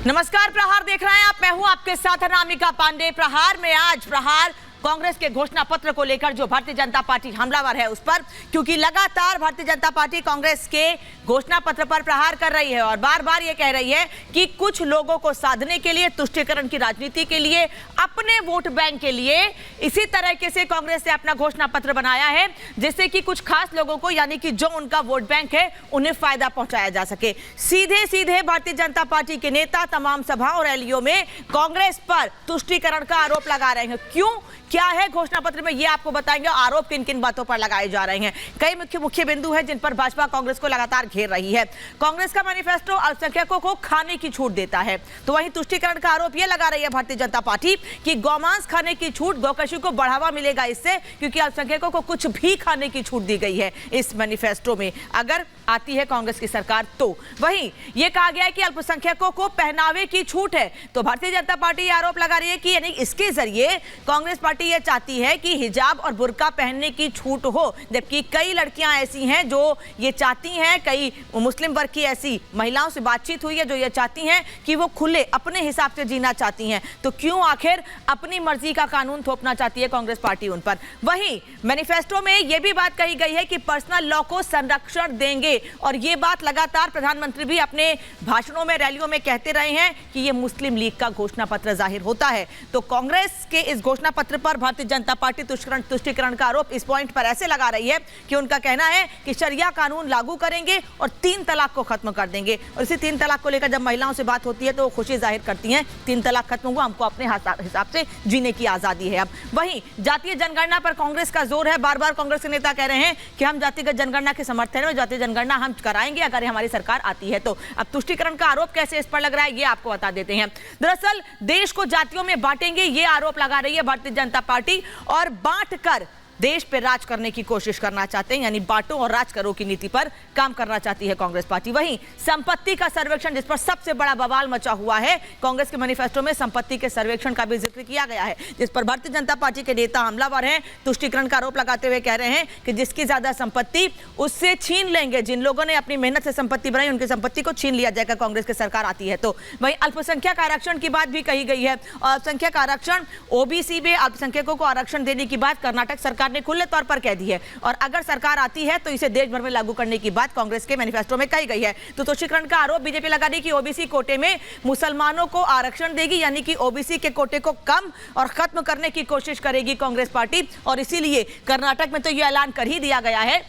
नमस्कार, प्रहार देख रहे हैं आप। मैं हूं आपके साथ अनामिका पांडे। प्रहार में आज प्रहार कांग्रेस के घोषणा पत्र को लेकर जो भारतीय जनता पार्टी हमलावर है उस पर, क्योंकि लगातार भारतीय जनता पार्टी कांग्रेस के घोषणा पत्र पर प्रहार कर रही है और बार बार ये कह रही है कि कुछ लोगों को साधने के लिए, तुष्टीकरण की राजनीति के लिए, अपने वोट बैंक के लिए इसी तरीके से कांग्रेस ने अपना घोषणा पत्र बनाया है जिससे कि कुछ खास लोगों को, यानी कि जो उनका वोट बैंक है, उन्हें फायदा पहुंचाया जा सके। सीधे सीधे भारतीय जनता पार्टी के नेता तमाम सभाओं और रैलियों में कांग्रेस पर तुष्टीकरण का आरोप लगा रहे हैं। क्यों, क्या है घोषणा पत्र में, ये आपको बताएंगे। आरोप किन किन बातों पर लगाए जा रहे हैं, कई मुख्य बिंदु हैं जिन पर भाजपा कांग्रेस को लगातार घेर रही है। कांग्रेस का मैनिफेस्टो अल्पसंख्यकों को खाने की छूट देता है, तो वहीं तुष्टीकरण का आरोप यह लगा रही है भारतीय जनता पार्टी कि गौमांस खाने की छूट, गौकशी को बढ़ावा मिलेगा इससे, क्योंकि अल्पसंख्यकों को कुछ भी खाने की छूट दी गई है इस मैनिफेस्टो में, अगर आती है कांग्रेस की सरकार तो। वहीं यह कहा गया है कि अल्पसंख्यकों को पहनावे की छूट है, तो भारतीय जनता पार्टी आरोप लगा रही है कि यानी इसके जरिए कांग्रेस पार्टी ये चाहती है कि हिजाब और बुर्का पहनने की छूट हो, जबकि कई लड़कियां ऐसी हैं जो ये चाहती हैं, कई मुस्लिम वर्ग की ऐसी महिलाओं से बातचीत हुई है जो ये चाहती हैं कि वो खुले अपने हिसाब से जीना चाहती हैं। तो क्यों आखिर अपनी मर्जी का कानून थोपना चाहती है कांग्रेस पार्टी उन पर। वहीं मैनिफेस्टो में यह भी बात कही गई है कि पर्सनल लॉ को संरक्षण देंगे, और ये बात लगातार प्रधानमंत्री भी अपने भाषणों में, रैलियों में कहते रहे हैं कि ये मुस्लिम लीग का घोषणा पत्र जाहिर होता है। तो कांग्रेस के इस घोषणा पत्र पर भारतीय जनता पार्टी तुष्टीकरण का आरोप इस पॉइंट पर ऐसे लगा रही है कि उनका कहना है कि शरिया कानून लागू करेंगे और 3 तलाक को खत्म कर देंगे। और इसी 3 तलाक को लेकर जब महिलाओं से बात होती है तो वो खुशी जाहिर करती हैं, 3 तलाक खत्म हुआ, हमको अपने हिसाब से जीने की आजादी है। अब वहीं जातीय जनगणना पर कांग्रेस का जोर है। बार बार कांग्रेस के नेता कह रहे हैं कि हम जातिगत जनगणना के समर्थन में, जातीय जनगणना हम कराएंगे अगर हमारी सरकार आती है तो। अब तुष्टीकरण का आरोप कैसे इस पर लग रहा है ये आपको बता देते हैं। दरअसल देश को जातियों में बांटेंगे ये आरोप लगा रही है भारतीय जनता पार्टी, और बांटकर देश पे राज करने की कोशिश करना चाहते हैं, यानी बांटो और राज करो की नीति पर काम करना चाहती है कांग्रेस पार्टी। वहीं संपत्ति का सर्वेक्षण, जिस पर सबसे बड़ा बवाल मचा हुआ है, कांग्रेस के मैनिफेस्टो में संपत्ति के सर्वेक्षण का भी जिक्र किया गया है, जिस पर भारतीय जनता पार्टी के नेता हमलावर हैं, तुष्टीकरण का आरोप लगाते हुए कह रहे हैं कि जिसकी ज्यादा संपत्ति उससे छीन लेंगे। जिन लोगों ने अपनी मेहनत से संपत्ति बनाई उनकी संपत्ति को छीन लिया जाएगा कांग्रेस की सरकार आती है तो। वहीं अल्पसंख्यक आरक्षण की बात भी कही गई है। अल्पसंख्यक आरक्षण, ओबीसी में अल्पसंख्यकों को आरक्षण देने की बात कर्नाटक सरकार ने खुले तौर पर कह दी है, और अगर सरकार आती है तो इसे देश भर में लागू करने की बात कांग्रेस के मैनिफेस्टो में कही गई है। तो तुष्टीकरण का आरोप बीजेपी लगा रही कि ओबीसी कोटे में मुसलमानों को आरक्षण देगी, यानी कि ओबीसी के कोटे को कम और खत्म करने की कोशिश करेगी कांग्रेस पार्टी, और इसीलिए कर्नाटक में तो यह ऐलान कर ही दिया गया है।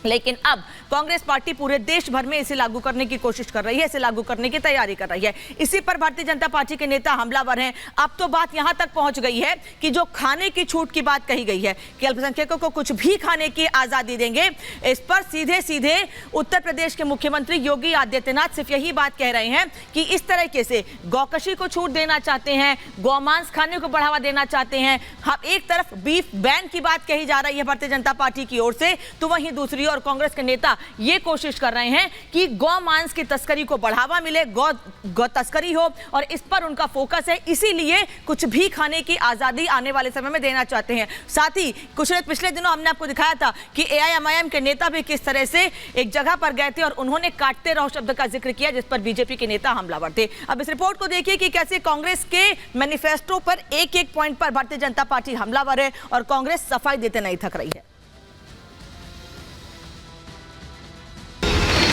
लेकिन अब कांग्रेस पार्टी पूरे देश भर में इसे लागू करने की कोशिश कर रही है, इसे लागू करने की तैयारी कर रही है। इसी पर भारतीय जनता पार्टी के नेता हमलावर हैं। अब तो बात यहां तक पहुंच गई है कि जो खाने की छूट की बात कही गई है कि अल्पसंख्यकों को कुछ भी खाने की आजादी देंगे, इस पर सीधे सीधे उत्तर प्रदेश के मुख्यमंत्री योगी आदित्यनाथ सिर्फ यही बात कह रहे हैं कि इस तरीके से गौकशी को छूट देना चाहते हैं, गौमांस खाने को बढ़ावा देना चाहते हैं। हम एक तरफ बीफ बैन की बात कही जा रही है भारतीय जनता पार्टी की ओर से, तो वहीं दूसरी और कांग्रेस के नेता ये कोशिश कर रहे हैं कि गौ मांस की तस्करी को बढ़ावा मिले, गौ तस्करी हो, और इस पर उनका फोकस है। इसीलिए कुछ भी खाने की आजादी आने वाले समय में देना चाहते हैं। साथ ही कुछ पिछले दिनों हमने आपको दिखाया था कि एआईएमआईएम के नेता भी किस तरह से एक जगह पर गए थे और उन्होंने काटते रहो शब्द का जिक्र किया, जिस पर बीजेपी के नेता हमलावर थे। अब इस रिपोर्ट को देखिए कि कैसे कांग्रेस के मैनिफेस्टो पर एक एक पॉइंट पर भारतीय जनता पार्टी हमलावर है और कांग्रेस सफाई देते नहीं थक रही है।